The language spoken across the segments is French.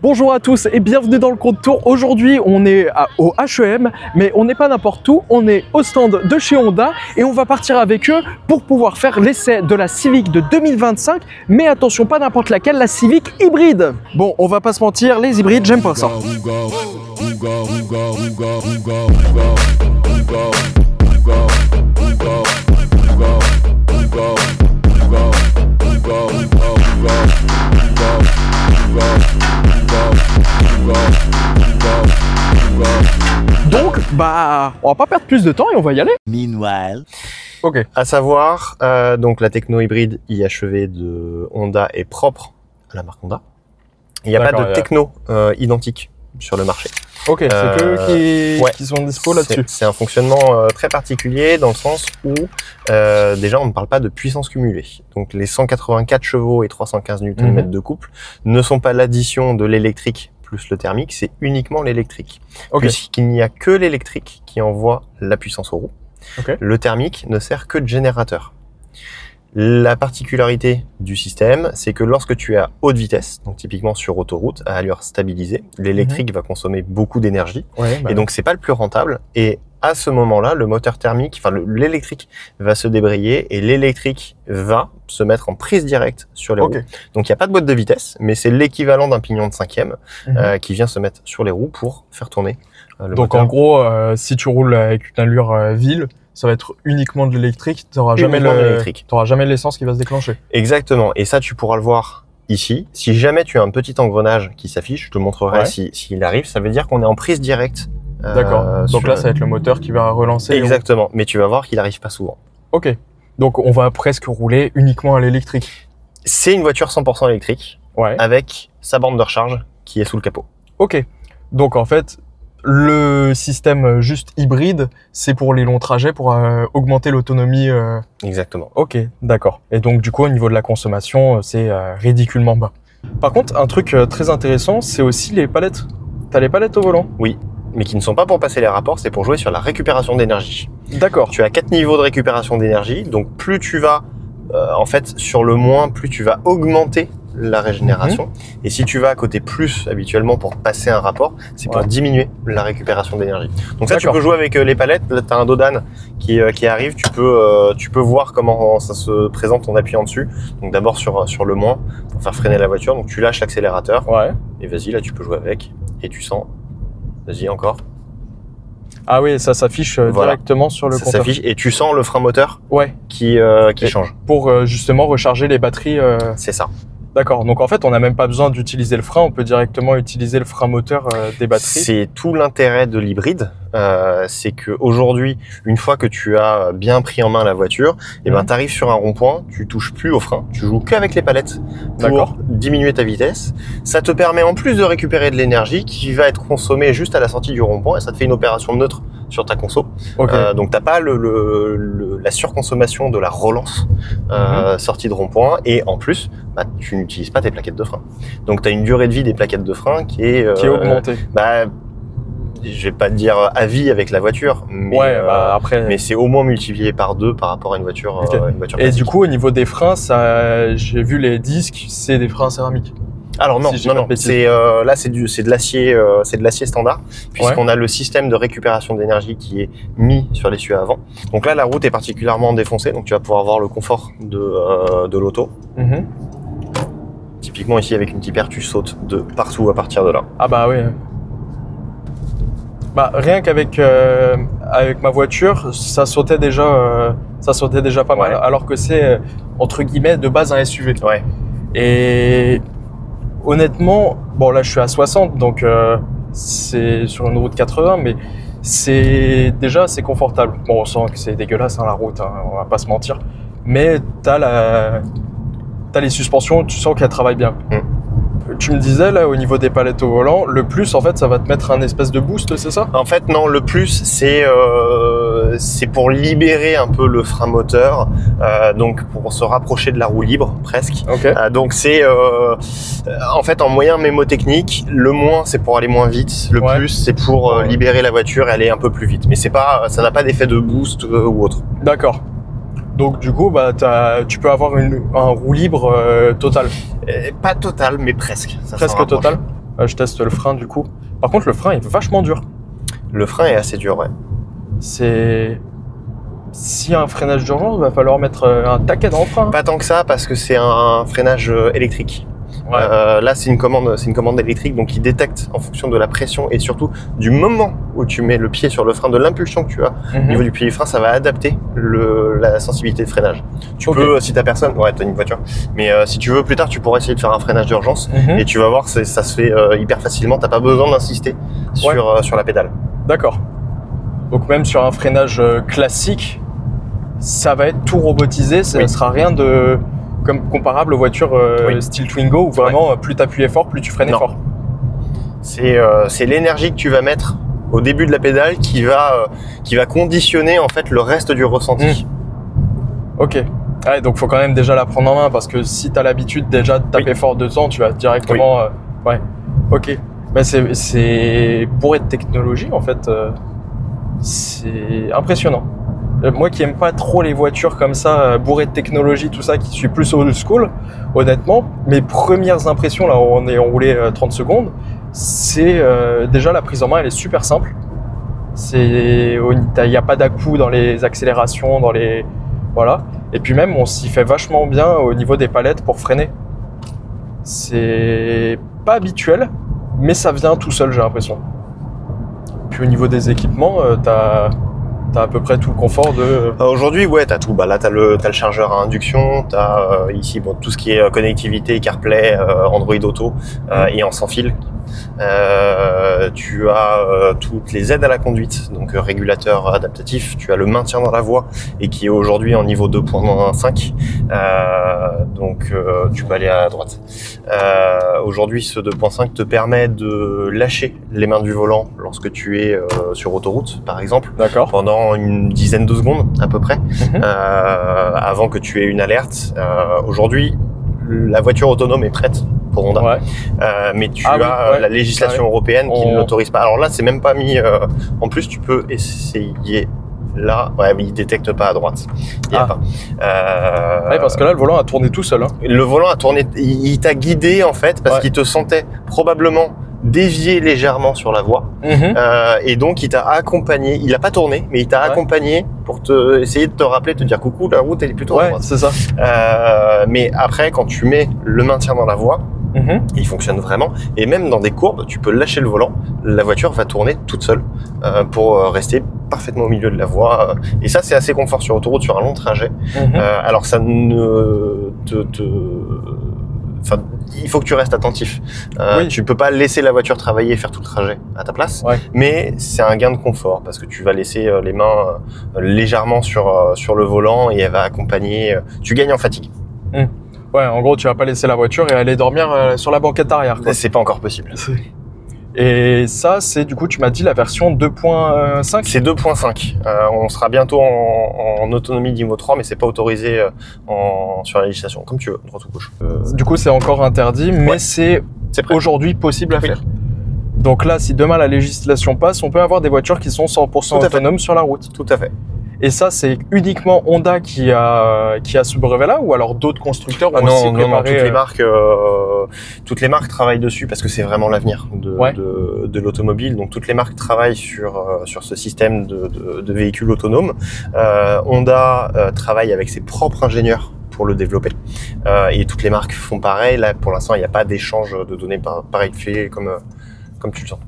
Bonjour à tous et bienvenue dans le Compte Tour. Aujourd'hui on est au HEM, mais on n'est pas n'importe où, on est au stand de chez Honda et on va partir avec eux pour pouvoir faire l'essai de la Civic de 2025. Mais attention, pas n'importe laquelle, la Civic hybride. Bon, on va pas se mentir, les hybrides, j'aime pas ça. Donc, on va pas perdre plus de temps et on va y aller. Meanwhile. Ok. À savoir, donc la techno hybride IHEV de Honda est propre à la marque Honda. Il n'y a pas de techno identique sur le marché. Ok, c'est que qui sont dispo là-dessus. C'est un fonctionnement très particulier dans le sens où déjà on ne parle pas de puissance cumulée. Donc les 184 chevaux et 315 Nm de couple ne sont pas l'addition de l'électrique plus le thermique, c'est uniquement l'électrique. Puisqu'il n'y a que l'électrique qui envoie la puissance aux roues. Le thermique ne sert que de générateur. La particularité du système, c'est que lorsque tu es à haute vitesse, donc typiquement sur autoroute, à allure stabilisée, l'électrique va consommer beaucoup d'énergie. Et donc c'est pas le plus rentable. Et à ce moment-là, le moteur thermique, enfin l'électrique va se débrayer et l'électrique va se mettre en prise directe sur les roues. Donc il n'y a pas de boîte de vitesse, mais c'est l'équivalent d'un pignon de 5e qui vient se mettre sur les roues pour faire tourner le moteur. En gros, si tu roules avec une allure ville, ça va être uniquement de l'électrique, tu n'auras jamais l'essence qui va se déclencher. Exactement, et ça tu pourras le voir ici. Si jamais tu as un petit engrenage qui s'affiche, je te montrerai s'il arrive, ça veut dire qu'on est en prise directe. D'accord, donc là ça va être le moteur qui va relancer. Exactement, mais tu vas voir qu'il n'arrive pas souvent. Ok, donc on va presque rouler uniquement à l'électrique. C'est une voiture 100% électrique, avec sa borne de recharge qui est sous le capot. Ok, donc en fait, le système juste hybride, c'est pour les longs trajets, pour augmenter l'autonomie. Exactement. Ok, d'accord. Et donc du coup, au niveau de la consommation, c'est ridiculement bas. Par contre, un truc très intéressant, c'est aussi les palettes. T'as les palettes au volant? Oui, mais qui ne sont pas pour passer les rapports, c'est pour jouer sur la récupération d'énergie. D'accord. Tu as 4 niveaux de récupération d'énergie, donc plus tu vas, en fait, sur le moins, plus tu vas augmenter la régénération. Et si tu vas à côté plus habituellement pour passer un rapport, c'est pour diminuer la récupération d'énergie. Donc ça, tu peux jouer avec les palettes. Là, tu as un dodan qui arrive. Tu peux voir comment ça se présente en appuyant dessus. Donc d'abord sur le moins pour faire freiner la voiture. Donc tu lâches l'accélérateur. Et vas-y, là tu peux jouer avec. Et tu sens. Vas-y encore. Ah oui, ça s'affiche directement sur le compteur. Ça s'affiche et tu sens le frein moteur qui change. Pour justement recharger les batteries. C'est ça. D'accord, donc en fait, on n'a même pas besoin d'utiliser le frein, on peut directement utiliser le frein moteur des batteries. C'est tout l'intérêt de l'hybride, c'est qu'aujourd'hui, une fois que tu as bien pris en main la voiture, tu arrives sur un rond-point, tu touches plus au frein, tu joues qu'avec les palettes pour diminuer ta vitesse. Ça te permet en plus de récupérer de l'énergie qui va être consommée juste à la sortie du rond-point et ça te fait une opération neutre sur ta conso. Donc t'as pas la surconsommation de la relance sortie de rond-point et en plus tu n'utilises pas tes plaquettes de frein. Donc tu as une durée de vie des plaquettes de frein qui est augmentée. Je vais pas te dire à vie avec la voiture, mais, mais c'est au moins multiplié par 2 par rapport à une voiture, et du coup au niveau des freins, j'ai vu les disques, c'est des freins céramiques. Alors non, c'est là c'est de l'acier standard puisqu'on a le système de récupération d'énergie qui est mis sur l'essieu avant. Donc là la route est particulièrement défoncée, donc tu vas pouvoir voir le confort de l'auto. Typiquement ici avec une petite paire, tu sautes de partout à partir de là. Ah bah oui. Rien qu'avec avec ma voiture, ça sautait déjà pas mal, alors que c'est entre guillemets de base un SUV. Et honnêtement, bon là je suis à 60, donc c'est sur une route 80, mais c'est confortable. Bon, on sent que c'est dégueulasse la route, on va pas se mentir, mais t'as les suspensions, tu sens qu'elles travaillent bien. Tu me disais là au niveau des palettes au volant, le plus en fait ça va te mettre un espèce de boost, c'est ça? En fait non, le plus c'est pour libérer un peu le frein moteur, donc pour se rapprocher de la roue libre presque. Donc c'est en fait en moyen mémotechnique, le moins c'est pour aller moins vite, le plus c'est pour libérer la voiture et aller un peu plus vite. Mais c'est pas, ça n'a pas d'effet de boost ou autre. D'accord. Donc du coup, tu peux avoir un roue libre total. Pas total, mais presque. Presque total. Là, je teste le frein du coup. Par contre, le frein est vachement dur. Le frein est assez dur, ouais. C'est... S'il y a un freinage d'urgence, il va falloir mettre un taquet dans le frein. Pas tant que ça, parce que c'est un freinage électrique. Ouais. Là, c'est une commande électrique, donc il détecte en fonction de la pression et surtout du moment où tu mets le pied sur le frein, de l'impulsion que tu as au niveau du pied du frein, ça va adapter la sensibilité de freinage. Tu peux, si t'as personne, ouais, t'as une voiture, mais si tu veux plus tard, tu pourras essayer de faire un freinage d'urgence et tu vas voir, ça se fait hyper facilement. T'as pas besoin d'insister sur la pédale. D'accord. Donc même sur un freinage classique, ça va être tout robotisé, ça ne sera rien de comparable aux voitures style Twingo où vraiment plus tu appuyais fort, plus tu freinais fort. C'est l'énergie que tu vas mettre au début de la pédale qui va conditionner en fait le reste du ressenti. Ok. Ouais, donc faut quand même déjà la prendre en main parce que si tu as l'habitude déjà de taper fort dedans, tu vas directement... ouais. Ok. Ben c'est bourré de technologie en fait. C'est impressionnant. Moi qui aime pas trop les voitures comme ça, bourrées de technologie, tout ça, qui suis plus old school, honnêtement, mes premières impressions, là, on est enroulé 30 secondes, c'est déjà la prise en main, elle est super simple. Il n'y a pas d'à-coups dans les accélérations, voilà. Et puis même, on s'y fait vachement bien au niveau des palettes pour freiner. C'est pas habituel, mais ça vient tout seul, j'ai l'impression. Puis au niveau des équipements, t'as à peu près tout le confort de... Aujourd'hui, ouais, t'as tout. Là, t'as le chargeur à induction, t'as ici tout ce qui est connectivité, CarPlay, Android Auto et en sans fil. Tu as toutes les aides à la conduite, donc régulateur adaptatif. Tu as le maintien dans la voie et qui est aujourd'hui en niveau 2.5. Donc tu peux aller à droite. Aujourd'hui, ce 2.5 te permet de lâcher les mains du volant lorsque tu es sur autoroute, par exemple, pendant une dizaine de secondes à peu près, avant que tu aies une alerte. Aujourd'hui, la voiture autonome est prête pour Honda, mais tu as la législation européenne qui ne l'autorise pas. Alors là, c'est même pas mis. En plus, tu peux essayer. Là, mais il détecte pas à droite. Il y a pas. Parce que là, le volant a tourné tout seul. Le volant a tourné. Il t'a guidé en fait parce qu'il te sentait probablement dévier légèrement sur la voie et donc il t'a accompagné. Il a pas tourné, mais il t'a accompagné pour essayer de te rappeler, de te dire coucou, la route elle est plutôt à droite. C'est ça. Mais après, quand tu mets le maintien dans la voie, il fonctionne vraiment. Et même dans des courbes, tu peux lâcher le volant, la voiture va tourner toute seule pour rester parfaitement au milieu de la voie. Et ça, c'est assez confort sur autoroute, sur un long trajet. Alors ça ne Enfin, il faut que tu restes attentif. Tu peux pas laisser la voiture travailler et faire tout le trajet à ta place, mais c'est un gain de confort parce que tu vas laisser les mains légèrement sur le volant et elle va accompagner. Tu gagnes en fatigue. Ouais, en gros, tu vas pas laisser la voiture et aller dormir sur la banquette arrière. C'est pas encore possible. Et ça, c'est du coup, tu m'as dit la version 2.5 ? C'est 2.5. On sera bientôt en autonomie niveau 3, mais c'est pas autorisé sur la législation. Comme tu veux, droite ou gauche. Du coup, c'est encore interdit, mais c'est aujourd'hui possible à faire. Donc là, si demain la législation passe, on peut avoir des voitures qui sont 100% autonomes sur la route. Tout à fait. Et ça, c'est uniquement Honda qui a ce brevet-là, ou alors d'autres constructeurs ont aussi préparé... Non, toutes les marques travaillent dessus parce que c'est vraiment l'avenir de l'automobile. Donc toutes les marques travaillent sur ce système de véhicules autonomes. Honda travaille avec ses propres ingénieurs pour le développer. Et toutes les marques font pareil. Là, pour l'instant, il n'y a pas d'échange de données pareil fait comme tu le sens.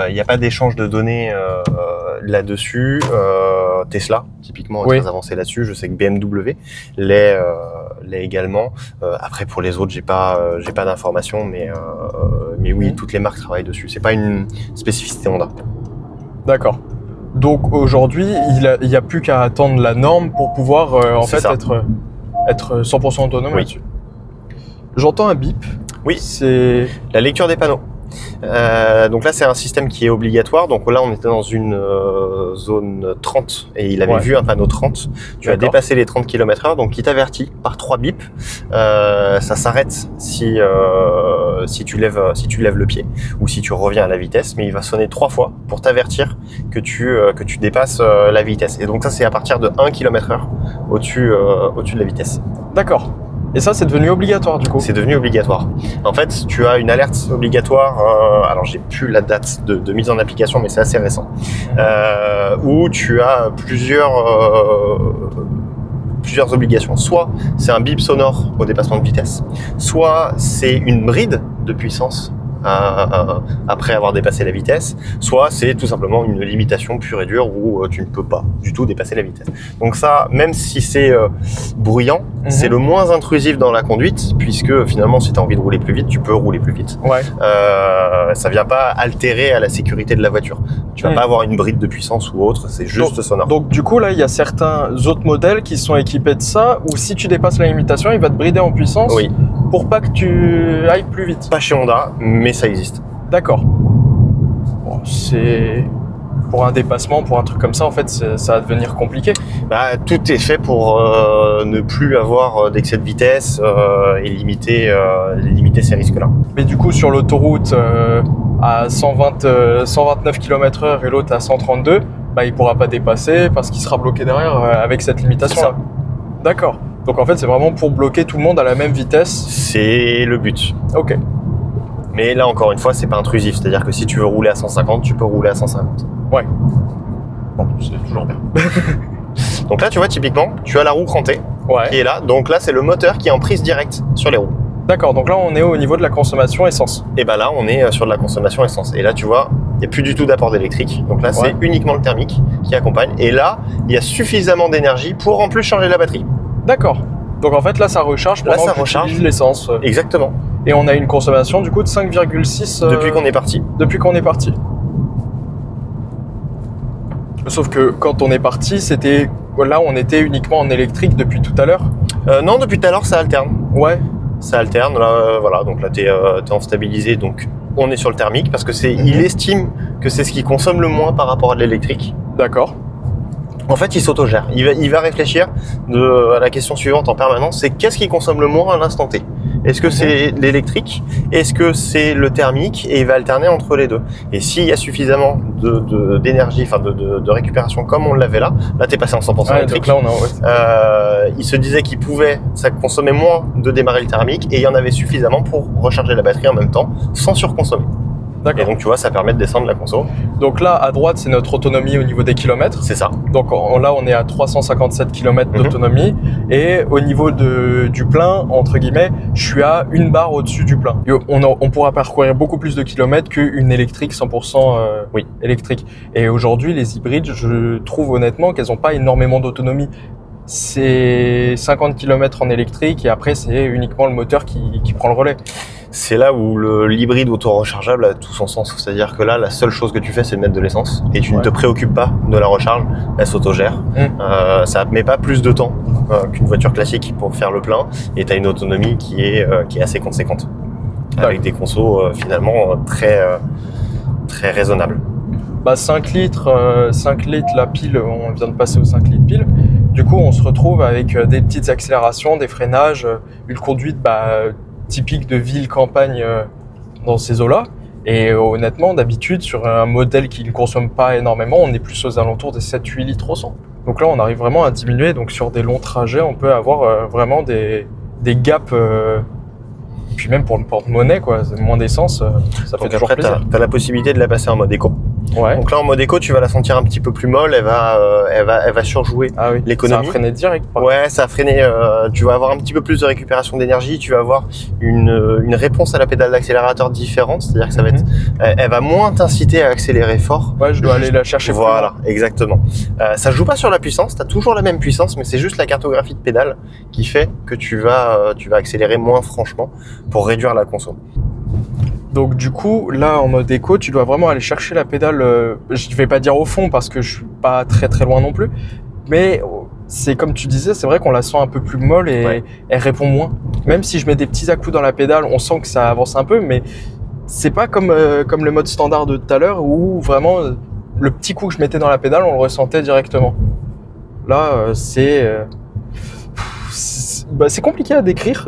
Il n'y a pas d'échange de données là-dessus. Tesla, typiquement, est très avancé là-dessus. Je sais que BMW l'est également. Après, pour les autres, j'ai pas d'informations, mais oui, toutes les marques travaillent dessus. C'est pas une spécificité Honda. D'accord. Donc aujourd'hui, il y a plus qu'à attendre la norme pour pouvoir être 100% autonome là-dessus. J'entends un bip. Oui, c'est la lecture des panneaux. Donc là, c'est un système qui est obligatoire. Donc là, on était dans une zone 30 et il avait vu un panneau 30. Tu as dépassé les 30 km/h, donc il t'avertit par 3 bips. Ça s'arrête si tu lèves le pied ou si tu reviens à la vitesse, mais il va sonner 3 fois pour t'avertir que tu dépasses la vitesse. Et donc ça, c'est à partir de 1 km/h au-dessus de la vitesse. D'accord. Et ça, c'est devenu obligatoire du coup? C'est devenu obligatoire. En fait, tu as une alerte obligatoire, alors j'ai plus la date de mise en application, mais c'est assez récent, où tu as plusieurs obligations. Soit c'est un bip sonore au dépassement de vitesse, soit c'est une bride de puissance après avoir dépassé la vitesse, soit c'est tout simplement une limitation pure et dure où tu ne peux pas du tout dépasser la vitesse. Donc ça, même si c'est bruyant, c'est le moins intrusif dans la conduite, puisque finalement si tu as envie de rouler plus vite, tu peux rouler plus vite. Ouais. Ça vient pas altérer à la sécurité de la voiture. Tu vas pas avoir une bride de puissance ou autre, c'est juste sonore. Donc du coup là, il y a certains autres modèles qui sont équipés de ça, où si tu dépasses la limitation, il va te brider en puissance pour pas que tu ailles plus vite. Pas chez Honda, mais ça existe. D'accord. Bon, c'est... Pour un dépassement, pour un truc comme ça, en fait, ça va devenir compliqué. Bah, tout est fait pour ne plus avoir d'excès de vitesse et limiter ces risques-là. Mais du coup, sur l'autoroute à 129 km/h et l'autre à 132, bah, il pourra pas dépasser parce qu'il sera bloqué derrière avec cette limitation-là. D'accord. Donc en fait, c'est vraiment pour bloquer tout le monde à la même vitesse. C'est le but. Ok. Mais là, encore une fois, c'est pas intrusif. C'est-à-dire que si tu veux rouler à 150, tu peux rouler à 150. Ouais. Bon, c'est toujours bien. Donc là, tu vois, typiquement, tu as la roue crantée qui est là. Donc là, c'est le moteur qui est en prise directe sur les roues. D'accord, donc là, on est au niveau de la consommation essence. Et ben là, on est sur de la consommation essence. Et là, tu vois, il n'y a plus du tout d'apport d'électrique. Donc là, c'est uniquement le thermique qui accompagne. Et là, il y a suffisamment d'énergie pour en plus charger la batterie. D'accord. Donc en fait, là, ça recharge pendant que tu utilises l'essence. Exactement. Et on a une consommation du coup de 5,6 depuis qu'on est parti. Depuis qu'on est parti. Sauf que quand on est parti, c'était là on était uniquement en électrique depuis tout à l'heure. Non, depuis tout à l'heure ça alterne. Ouais. Ça alterne. Là, voilà, donc là t'es en stabilisé, donc on est sur le thermique parce que il estime que c'est ce qui consomme le moins par rapport à de l'électrique. D'accord. En fait, il s'autogère. Il va réfléchir à la question suivante en permanence, c'est qu'est-ce qui consomme le moins à l'instant T? Est-ce que c'est l'électrique? Est-ce que c'est le thermique? Et il va alterner entre les deux. Et s'il y a suffisamment d'énergie, enfin de récupération comme on l'avait là t'es passé en 100% électrique. Donc là, il se disait ça consommait moins de démarrer le thermique et il y en avait suffisamment pour recharger la batterie en même temps sans surconsommer. Et donc tu vois, ça permet de descendre la conso. Donc là, à droite, c'est notre autonomie au niveau des kilomètres. C'est ça. Donc là, on est à 357 km d'autonomie. Et au niveau du plein, entre guillemets, je suis à une barre au-dessus du plein. On pourra parcourir beaucoup plus de kilomètres qu'une électrique 100% électrique. Et aujourd'hui, les hybrides, je trouve honnêtement qu'elles n'ont pas énormément d'autonomie. C'est 50 km en électrique et après, c'est uniquement le moteur qui prend le relais. C'est là où l'hybride auto-rechargeable a tout son sens. C'est-à-dire que là, la seule chose que tu fais, c'est de mettre de l'essence et tu ne te préoccupes pas de la recharge. Elle s'autogère. Ça ne met pas plus de temps qu'une voiture classique pour faire le plein et tu as une autonomie qui est assez conséquente. Avec des consos finalement très raisonnables. Bah 5 litres la pile, on vient de passer aux 5 litres pile. Du coup, on se retrouve avec des petites accélérations, des freinages, une conduite typique de ville, campagne dans ces eaux-là. Et honnêtement, d'habitude, sur un modèle qui ne consomme pas énormément, on est plus aux alentours des 7-8 litres au 100. Donc là, on arrive vraiment à diminuer. Donc sur des longs trajets, on peut avoir vraiment des gaps. Puis même pour le porte-monnaie, quoi, moins d'essence, ça fait toujours plaisir. T'as la possibilité de la passer en mode éco. Ouais. Donc là, en mode éco, tu vas la sentir un petit peu plus molle, elle va surjouer l'économie. Ça va freiner direct. Ouais, ça va freiner. Tu vas avoir un petit peu plus de récupération d'énergie. Tu vas avoir une réponse à la pédale d'accélérateur différente, c'est-à-dire que ça va être, elle va moins t'inciter à accélérer fort. Ouais, je dois aller la chercher. Voilà, exactement. Ça joue pas sur la puissance. T'as toujours la même puissance, mais c'est juste la cartographie de pédale qui fait que tu vas accélérer moins franchement pour réduire la conso. Donc du coup, là en mode éco, tu dois vraiment aller chercher la pédale, je vais pas dire au fond parce que je suis pas très très loin non plus, mais c'est comme tu disais, c'est vrai qu'on la sent un peu plus molle et elle répond moins. Même si je mets des petits à-coups dans la pédale, on sent que ça avance un peu, mais c'est pas comme le mode standard de tout à l'heure où vraiment le petit coup que je mettais dans la pédale, on le ressentait directement. Là, c'est compliqué à décrire.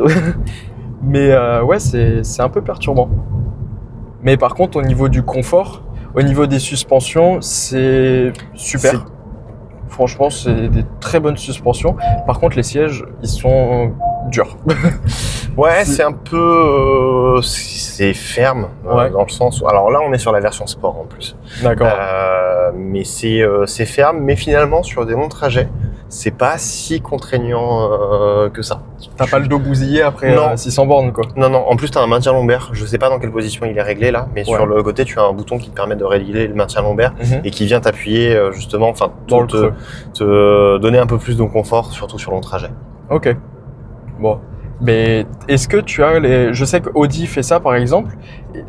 Mais ouais, c'est un peu perturbant. Mais par contre, au niveau du confort, au niveau des suspensions, c'est super. Franchement, c'est des très bonnes suspensions. Par contre, les sièges, ils sont dur. Ouais, c'est un peu... c'est ferme, dans le sens où... Alors là, on est sur la version sport en plus. D'accord. Mais c'est ferme, mais finalement, sur des longs trajets, c'est pas si contraignant que ça. T'as pas le dos bousillé après 600 bornes, quoi. Non, non. En plus, t'as un maintien lombaire. Je sais pas dans quelle position il est réglé là, mais sur le côté, tu as un bouton qui te permet de régler le maintien lombaire et qui vient t'appuyer justement, enfin, te donner un peu plus de confort, surtout sur long trajet. Ok. Bon. Mais est-ce que tu as je sais qu'Audi fait ça par exemple.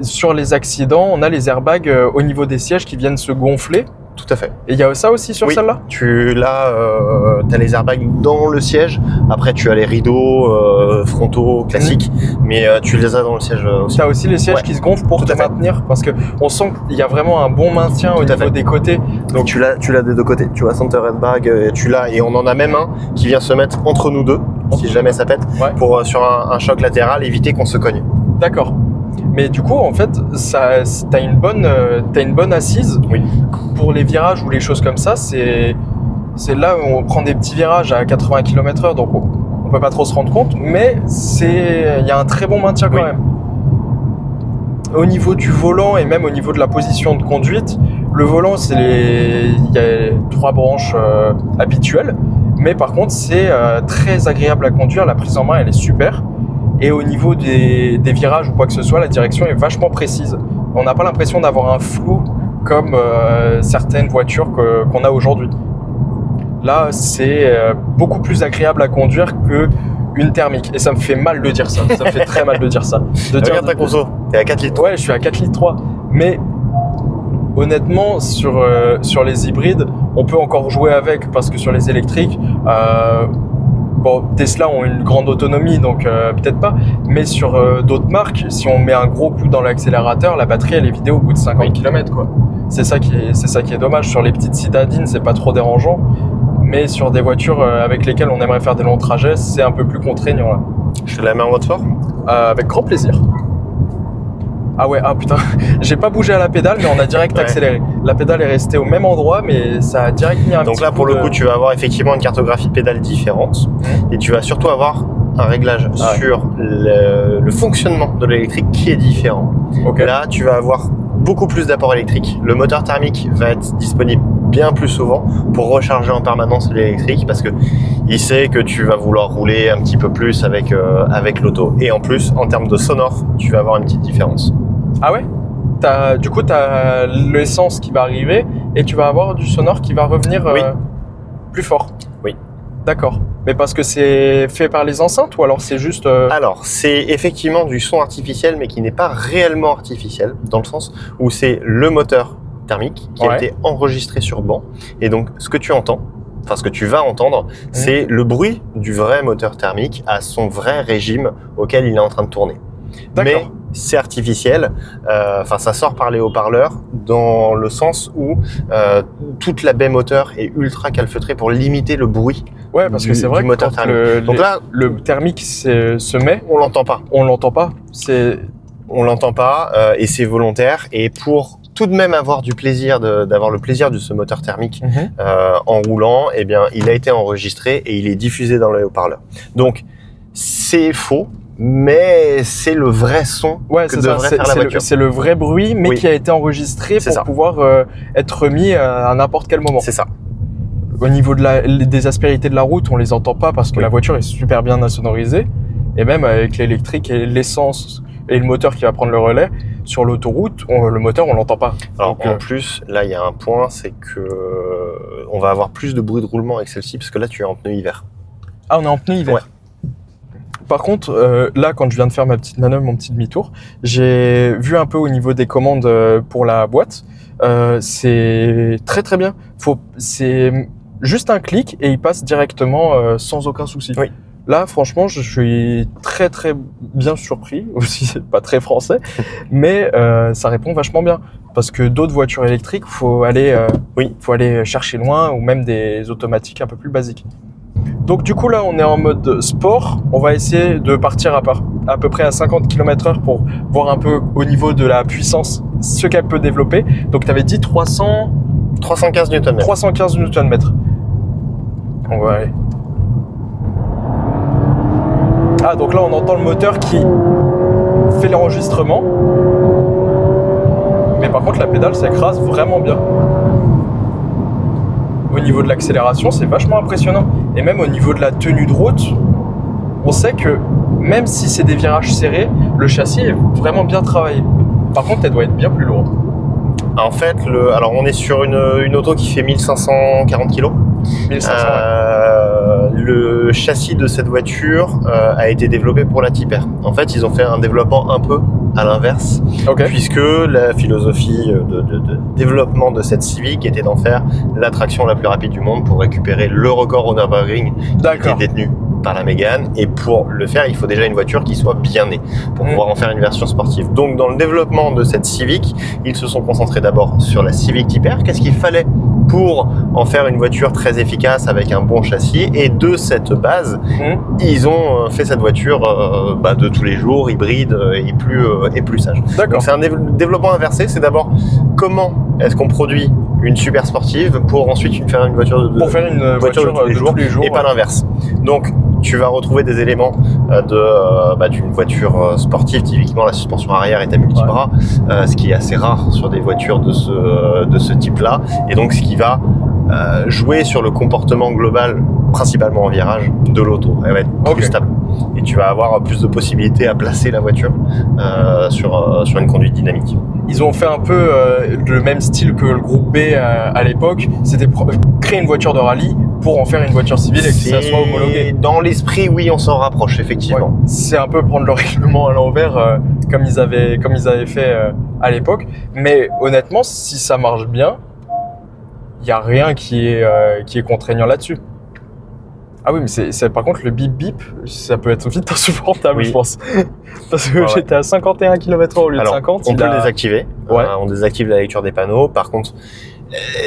Sur les accidents, on a les airbags au niveau des sièges qui viennent se gonfler. Tout à fait. Et il y a ça aussi sur celle-là? Tu as les airbags dans le siège. Après, tu as les rideaux frontaux classiques, mais tu les as dans le siège aussi. Tu as aussi les sièges qui se gonflent pour te maintenir, parce que on sent qu'il y a vraiment un bon maintien au niveau des côtés. Donc tu l'as des deux côtés. Tu vois center airbag, tu l'as, et on en a même un qui vient se mettre entre nous deux, si jamais ça pète, pour sur un choc latéral éviter qu'on se cogne. D'accord. Mais du coup, en fait, t'as une bonne assise. Oui. Pour les virages ou les choses comme ça, c'est là où on prend des petits virages à 80 km/h, donc on peut pas trop se rendre compte, mais il y a un très bon maintien quand même. Au niveau du volant et même au niveau de la position de conduite, le volant, il y a 3 branches habituelles, mais par contre, c'est très agréable à conduire. La prise en main, elle est super. Et au niveau des virages ou quoi que ce soit, la direction est vachement précise. On n'a pas l'impression d'avoir un flou comme certaines voitures qu'on a aujourd'hui. Là, c'est beaucoup plus agréable à conduire qu'une thermique. Et ça me fait mal de dire ça. Ça me fait très mal de dire ça. Regarde ta conso, t'es à 4 litres. Ouais, je suis à 4 litres 3. Mais honnêtement, sur les hybrides, on peut encore jouer avec, parce que sur les électriques, bon, Tesla ont une grande autonomie, donc peut-être pas. Mais sur d'autres marques, si on met un gros coup dans l'accélérateur, la batterie elle est vidée au bout de 50 km, quoi. C'est ça qui est dommage. Sur les petites citadines, c'est pas trop dérangeant. Mais sur des voitures avec lesquelles on aimerait faire des longs trajets, c'est un peu plus contraignant là. Je te la mets en mode fort ? Avec grand plaisir. Ah ouais, ah putain, j'ai pas bougé à la pédale, mais on a direct accéléré. La pédale est restée au même endroit, mais ça a direct mis un petit coup. Donc là, pour le coup, tu vas avoir effectivement une cartographie pédale différente, et tu vas surtout avoir un réglage sur le fonctionnement de l'électrique qui est différent. Là, tu vas avoir beaucoup plus d'apport électrique. Le moteur thermique va être disponible bien plus souvent pour recharger en permanence l'électrique, parce que il sait que tu vas vouloir rouler un petit peu plus avec l'auto. Et en plus, en termes de sonore, tu vas avoir une petite différence. Ah ouais? Du coup, tu as l'essence qui va arriver et tu vas avoir du sonore qui va revenir plus fort. Oui. D'accord. Mais parce que c'est fait par les enceintes ou alors c'est juste... Alors, c'est effectivement du son artificiel, mais qui n'est pas réellement artificiel, dans le sens où c'est le moteur thermique qui a été enregistré sur banc. Et donc, ce que tu entends, enfin ce que tu vas entendre, c'est le bruit du vrai moteur thermique à son vrai régime auquel il est en train de tourner. Mais c'est artificiel, enfin ça sort par les haut-parleurs dans le sens où toute la baie moteur est ultra calfeutrée pour limiter le bruit. Ouais, parce que c'est vrai que moteur thermique. Donc là, le thermique se met, on l'entend pas. On l'entend pas. On l'entend pas et c'est volontaire. Et pour tout de même avoir du plaisir d'avoir le plaisir de ce moteur thermique en roulant, eh bien, il a été enregistré et il est diffusé dans les haut-parleurs. Donc c'est faux. Mais c'est le vrai son que devrait faire la voiture. C'est le vrai bruit, mais qui a été enregistré pour pouvoir être remis à n'importe quel moment. C'est ça. Au niveau des aspérités de la route, on les entend pas parce que la voiture est super bien insonorisée. Et même avec l'électrique et l'essence et le moteur qui va prendre le relais, sur l'autoroute, le moteur, on l'entend pas. Alors en plus, là, il y a un point, c'est que on va avoir plus de bruit de roulement avec celle-ci, parce que là, tu es en pneu hiver. Ah, on est en pneu hiver. Ouais. Par contre, là, quand je viens de faire ma petite manœuvre, mon petit demi-tour, j'ai vu un peu au niveau des commandes pour la boîte. C'est très très bien. C'est juste un clic et il passe directement sans aucun souci. Oui. Là, franchement, je suis très très bien surpris. Aussi, c'est pas très français, mais ça répond vachement bien. Parce que d'autres voitures électriques, faut aller chercher loin, ou même des automatiques un peu plus basiques. Donc du coup là on est en mode sport, on va essayer de partir à peu près à 50 km/h pour voir un peu au niveau de la puissance ce qu'elle peut développer. Donc tu avais dit 315 Nm. 315 Nm. On va aller. Ah, donc là, on entend le moteur qui fait l'enregistrement. Mais par contre, la pédale s'écrase vraiment bien. Au niveau de l'accélération, c'est vachement impressionnant. Et même au niveau de la tenue de route, on sait que même si c'est des virages serrés, le châssis est vraiment bien travaillé. Par contre, elle doit être bien plus lourde. En fait, alors on est sur une auto qui fait 1540 kg. 1500, le châssis de cette voiture a été développé pour la Type R. En fait, ils ont fait un développement un peu à l'inverse, puisque la philosophie de développement de cette Civic était d'en faire l'attraction la plus rapide du monde pour récupérer le record au Nürburgring qui était détenu par la Mégane, et pour le faire il faut déjà une voiture qui soit bien née pour pouvoir en faire une version sportive. Donc dans le développement de cette Civic, ils se sont concentrés d'abord sur la Civic Type R, qu'est-ce qu'il fallait pour en faire une voiture très efficace avec un bon châssis, et de cette base ils ont fait cette voiture de tous les jours, hybride et plus sage. Donc c'est un développement inversé, c'est d'abord comment est-ce qu'on produit une super sportive pour ensuite faire une voiture de tous les jours et pas l'inverse. Donc tu vas retrouver des éléments d'une voiture sportive. Typiquement, la suspension arrière est à multibras, ce qui est assez rare sur des voitures de ce type-là, et donc ce qui va jouer sur le comportement global, principalement en virage, de l'auto. Elle va être plus stable, et tu vas avoir plus de possibilités à placer la voiture sur une conduite dynamique. Ils ont fait un peu le même style que le groupe B à l'époque, c'était créer une voiture de rallye pour en faire une voiture civile et que ça soit homologué. Dans l'esprit, oui, on s'en rapproche, effectivement. Ouais. C'est un peu prendre le règlement à l'envers, comme ils avaient fait à l'époque. Mais honnêtement, si ça marche bien, il n'y a rien qui est contraignant là-dessus. Ah oui, mais par contre, le bip bip, ça peut être vite insupportable, je pense. Parce que j'étais à 51 km/h au lieu de 50. On peut le désactiver. On désactive la lecture des panneaux. Par contre,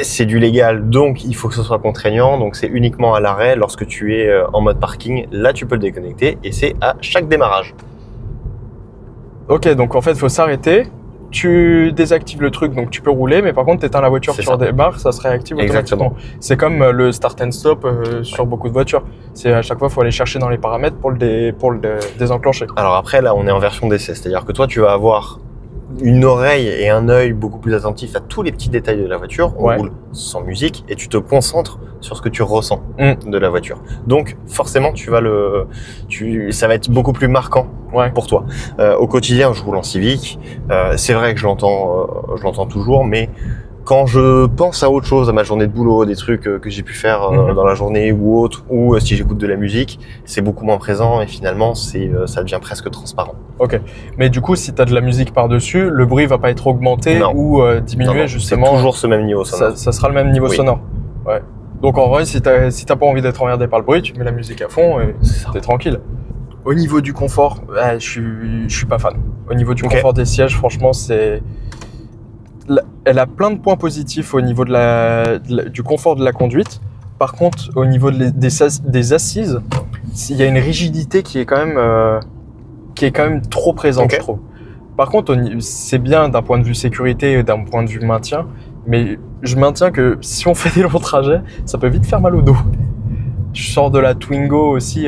c'est du légal, donc il faut que ce soit contraignant. Donc c'est uniquement à l'arrêt, lorsque tu es en mode parking. Là, tu peux le déconnecter, et c'est à chaque démarrage. Ok, donc en fait, il faut s'arrêter. Tu désactives le truc, donc tu peux rouler, mais par contre, tu éteins la voiture, tu redémarres, ça se réactive automatiquement. C'est comme le start and stop sur beaucoup de voitures. C'est à chaque fois, il faut aller chercher dans les paramètres pour le désenclencher. Alors après, là, on est en version d'essai, c'est-à-dire que toi, tu vas avoir une oreille et un œil beaucoup plus attentifs à tous les petits détails de la voiture. On roule sans musique et tu te concentres sur ce que tu ressens de la voiture. Donc forcément, ça va être beaucoup plus marquant pour toi. Au quotidien, je roule en Civic. C'est vrai que je l'entends toujours, mais quand je pense à autre chose, à ma journée de boulot, des trucs que j'ai pu faire dans la journée ou autre, ou si j'écoute de la musique, c'est beaucoup moins présent, et finalement, ça devient presque transparent. Ok. Mais du coup, si tu as de la musique par-dessus, le bruit va pas être augmenté ou diminué, justement. C'est toujours ce même niveau sonore. Ça sera le même niveau sonore. Ouais. Donc en vrai, si t'as pas envie d'être emmerdé par le bruit, tu mets la musique à fond et t'es tranquille. Au niveau du confort, je suis pas fan. Au niveau du confort des sièges, franchement, elle a plein de points positifs au niveau du confort de la conduite. Par contre, au niveau des assises, il y a une rigidité qui est quand même trop présente, je trouve. Par contre, c'est bien d'un point de vue sécurité et d'un point de vue maintien, mais je maintiens que si on fait des longs trajets, ça peut vite faire mal au dos. Je sors de la Twingo aussi,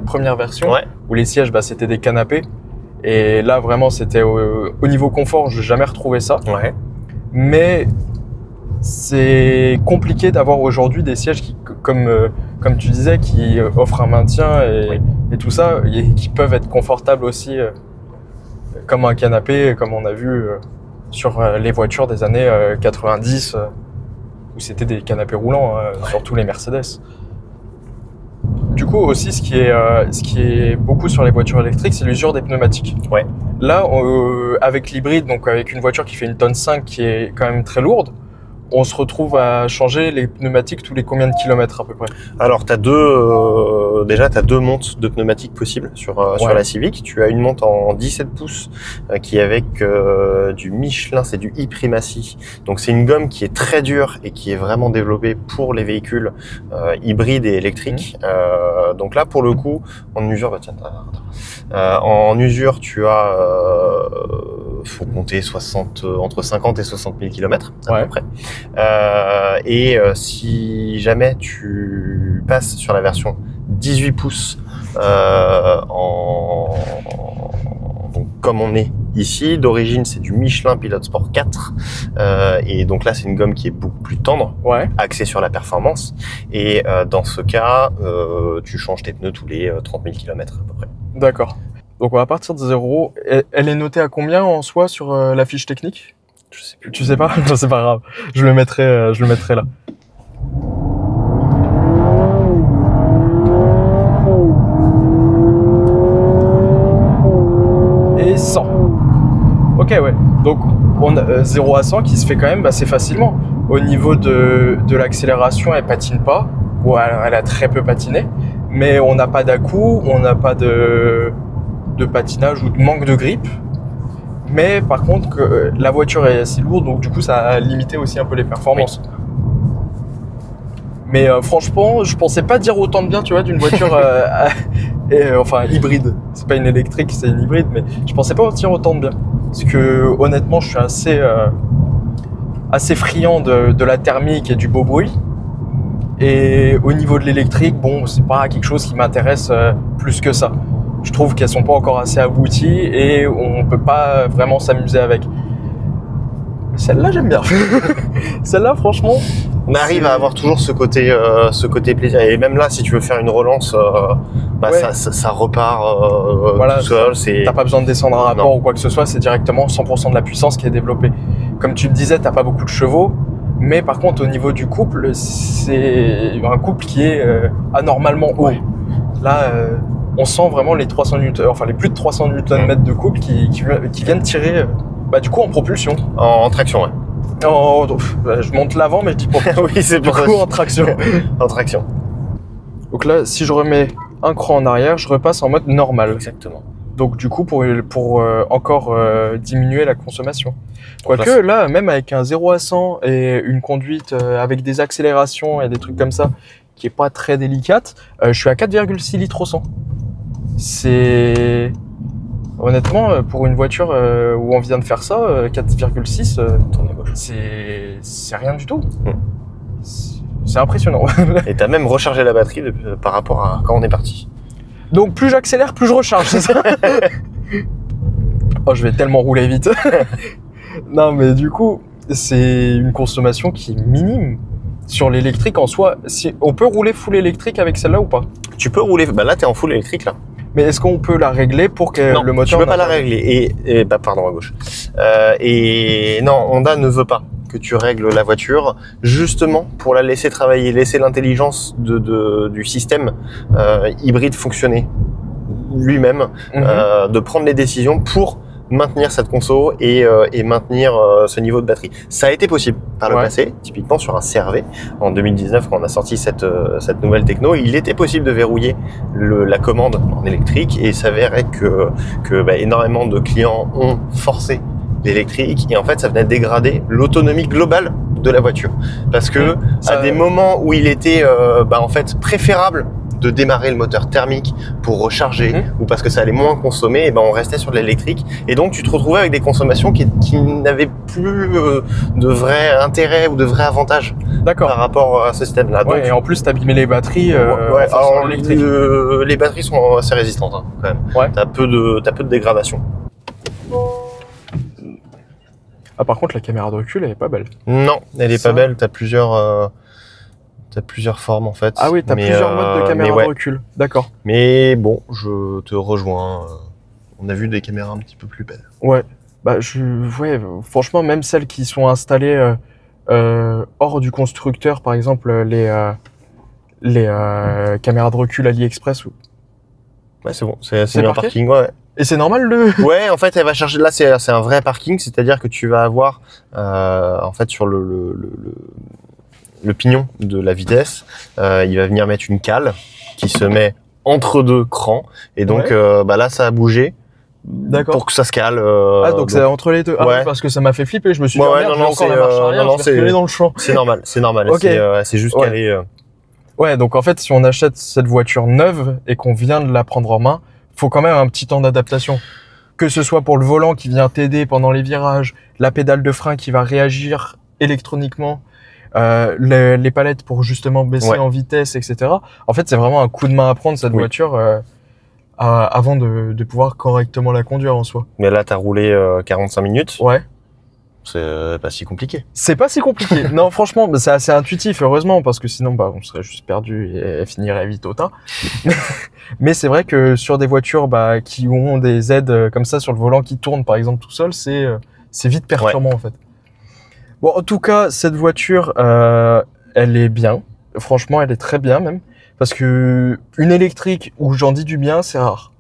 première version, où les sièges, c'était des canapés. Et là, vraiment, c'était au niveau confort, je n'ai jamais retrouvé ça. Mais c'est compliqué d'avoir aujourd'hui des sièges qui, comme tu disais, qui offrent un maintien et tout ça, et qui peuvent être confortables aussi, comme un canapé, comme on a vu sur les voitures des années 90, où c'était des canapés roulants, surtout les Mercedes. Du coup, aussi, ce qui est beaucoup sur les voitures électriques, c'est l'usure des pneumatiques. Là, avec l'hybride, donc avec une voiture qui fait 1,5 tonne qui est quand même très lourde, on se retrouve à changer les pneumatiques tous les combien de kilomètres à peu près? Alors, tu as deux montes de pneumatiques possibles sur la Civic. Tu as une monte en 17 pouces qui est avec du Michelin, c'est du e-Primacy. Donc, c'est une gomme qui est très dure et qui est vraiment développée pour les véhicules hybrides et électriques. Donc là, pour le coup, en usure, en usure, tu as, faut compter entre 50 et 60 000 km à peu près. Si jamais tu passes sur la version 18 pouces Donc, comme on est ici, d'origine c'est du Michelin Pilot Sport 4 et donc là c'est une gomme qui est beaucoup plus tendre, axée sur la performance et dans ce cas tu changes tes pneus tous les 30 000 km à peu près. D'accord. Donc on va partir de 0. Elle est notée à combien en soi sur la fiche technique? Je sais plus. Tu sais pas? C'est pas grave. Je le mettrai là. Et 100. Ok, ouais. Donc on a 0 à 100 qui se fait quand même assez facilement. Au niveau de l'accélération, elle patine pas. Ou elle a très peu patiné. Mais on n'a pas d'à-coup, on n'a pas de patinage ou de manque de grippe. Mais par contre, la voiture est assez lourde, donc du coup, ça a limité aussi un peu les performances. Oui. Mais franchement, je pensais pas dire autant de bien, tu vois, d'une voiture enfin hybride. C'est pas une électrique, c'est une hybride, mais je pensais pas dire autant de bien. Parce que honnêtement, je suis assez friand de la thermique et du beau bruit. Et au niveau de l'électrique, bon, c'est pas quelque chose qui m'intéresse plus que ça. Je trouve qu'elles sont pas encore assez abouties et on peut pas vraiment s'amuser avec. Celle-là, j'aime bien. Celle-là, franchement, on arrive à avoir toujours ce côté plaisir. Et même là, si tu veux faire une relance, ça repart tout seul. T'as pas besoin de descendre un rapport ou quoi que ce soit. C'est directement 100% de la puissance qui est développée. Comme tu le disais, t'as pas beaucoup de chevaux. Mais par contre, au niveau du couple, c'est un couple qui est anormalement haut. Ouais. Là, on sent vraiment les 300 Nm, enfin les plus de 300 Nm de couple qui viennent tirer du coup en propulsion. En traction, ouais. Je monte l'avant, mais je dis propulsion. Oui, c'est du coup en traction. En traction. Donc là, si je remets un cran en arrière, je repasse en mode normal. Exactement. Donc du coup, pour encore diminuer la consommation. Quoique là, même avec un 0 à 100 et une conduite avec des accélérations et des trucs comme ça, qui est pas très délicate, je suis à 4,6 litres au 100. C'est... Honnêtement, pour une voiture où on vient de faire ça, 4,6, c'est rien du tout. C'est impressionnant. Et t'as même rechargé la batterie par rapport à quand on est parti. Donc plus j'accélère, plus je recharge, c'est ça? Oh, je vais tellement rouler vite. Non, mais du coup, c'est une consommation qui est minime. Sur l'électrique en soi, on peut rouler full électrique avec celle-là ou pas? Tu peux rouler, là t'es en full électrique là. Mais est-ce qu'on peut la régler pour que le moteur... Non, tu peux pas la régler. Pardon, à gauche. Et non, Honda ne veut pas que tu règles la voiture, justement pour la laisser travailler, laisser l'intelligence du système hybride fonctionner lui-même, de prendre les décisions pour maintenir cette conso et maintenir ce niveau de batterie. Ça a été possible par le passé, typiquement sur un CR-V. En 2019, quand on a sorti cette nouvelle techno, il était possible de verrouiller la commande en électrique et il s'avérait que énormément de clients ont forcé l'électrique et en fait ça venait dégrader l'autonomie globale de la voiture parce que à des moments où il était en fait préférable de démarrer le moteur thermique pour recharger ou parce que ça allait moins consommer, et on restait sur de l'électrique et donc tu te retrouvais avec des consommations qui n'avaient plus de vrai intérêt ou de vrai avantage par rapport à ce système-là. Ouais, et en plus t'abîmais les batteries alors, les batteries sont assez résistantes quand même. Ouais. T'as peu de dégradation. Ah, par contre la caméra de recul elle est pas belle. Non, elle est pas belle, t'as plusieurs formes en fait. Ah oui, t'as plusieurs modes de caméra de recul, d'accord. Mais bon, je te rejoins. On a vu des caméras un petit peu plus belles. Ouais, franchement, même celles qui sont installées hors du constructeur, par exemple les caméras de recul AliExpress. Ouais, c'est bon, c'est un parking, ouais. Et c'est normal Ouais, en fait, elle va charger. Là, c'est un vrai parking, c'est-à-dire que tu vas avoir en fait sur le pignon de la vitesse, il va venir mettre une cale qui se met entre deux crans et donc là ça a bougé pour que ça se cale. Donc c'est entre les deux. Ah oui, parce que ça m'a fait flipper, je me suis dit encore la marche arrière, je vais dans le champ. C'est normal. Okay. C'est juste calé. Ouais, donc en fait si on achète cette voiture neuve et qu'on vient de la prendre en main, faut quand même un petit temps d'adaptation. Que ce soit pour le volant qui vient t'aider pendant les virages, la pédale de frein qui va réagir électroniquement, les palettes pour justement baisser en vitesse, etc. En fait, c'est vraiment un coup de main à prendre cette voiture. avant de pouvoir correctement la conduire en soi. Mais là, tu as roulé 45 minutes. Ouais. C'est pas si compliqué. C'est pas si compliqué. Non, franchement, c'est assez intuitif, heureusement, parce que sinon, on serait juste perdu et elle finirait vite au tas. Mais c'est vrai que sur des voitures qui ont des aides comme ça sur le volant qui tournent, par exemple, tout seul, c'est vite perturbant, en fait. Bon, en tout cas, cette voiture, elle est bien. Franchement, elle est très bien, même. Parce que une électrique où j'en dis du bien, c'est rare.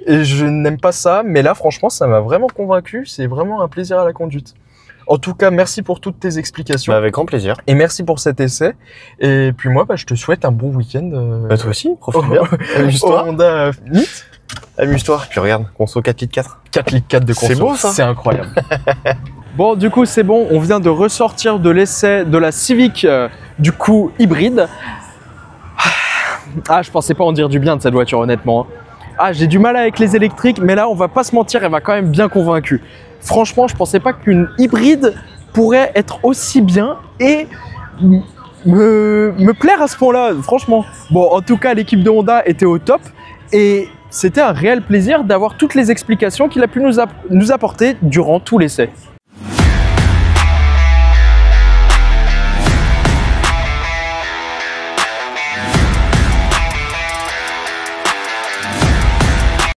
Et je n'aime pas ça, mais là, franchement, ça m'a vraiment convaincu. C'est vraiment un plaisir à la conduite. En tout cas, merci pour toutes tes explications. Avec grand plaisir. Et merci pour cet essai. Et puis moi, je te souhaite un bon week-end. Toi aussi, profite bien. Amuse-toi. Honda Meet. Amuse-toi. Puis regarde, conso 4 litres 4. 4 litres 4 de conso. C'est beau, ça. C'est incroyable. Bon, du coup, c'est bon. On vient de ressortir de l'essai de la Civic, du coup, hybride. Ah, je pensais pas en dire du bien de cette voiture, honnêtement. Ah, j'ai du mal avec les électriques, mais là, on va pas se mentir, elle m'a quand même bien convaincu. Franchement, je pensais pas qu'une hybride pourrait être aussi bien et me plaire à ce point-là, franchement. Bon, en tout cas, l'équipe de Honda était au top et c'était un réel plaisir d'avoir toutes les explications qu'il a pu nous apporter durant tout l'essai.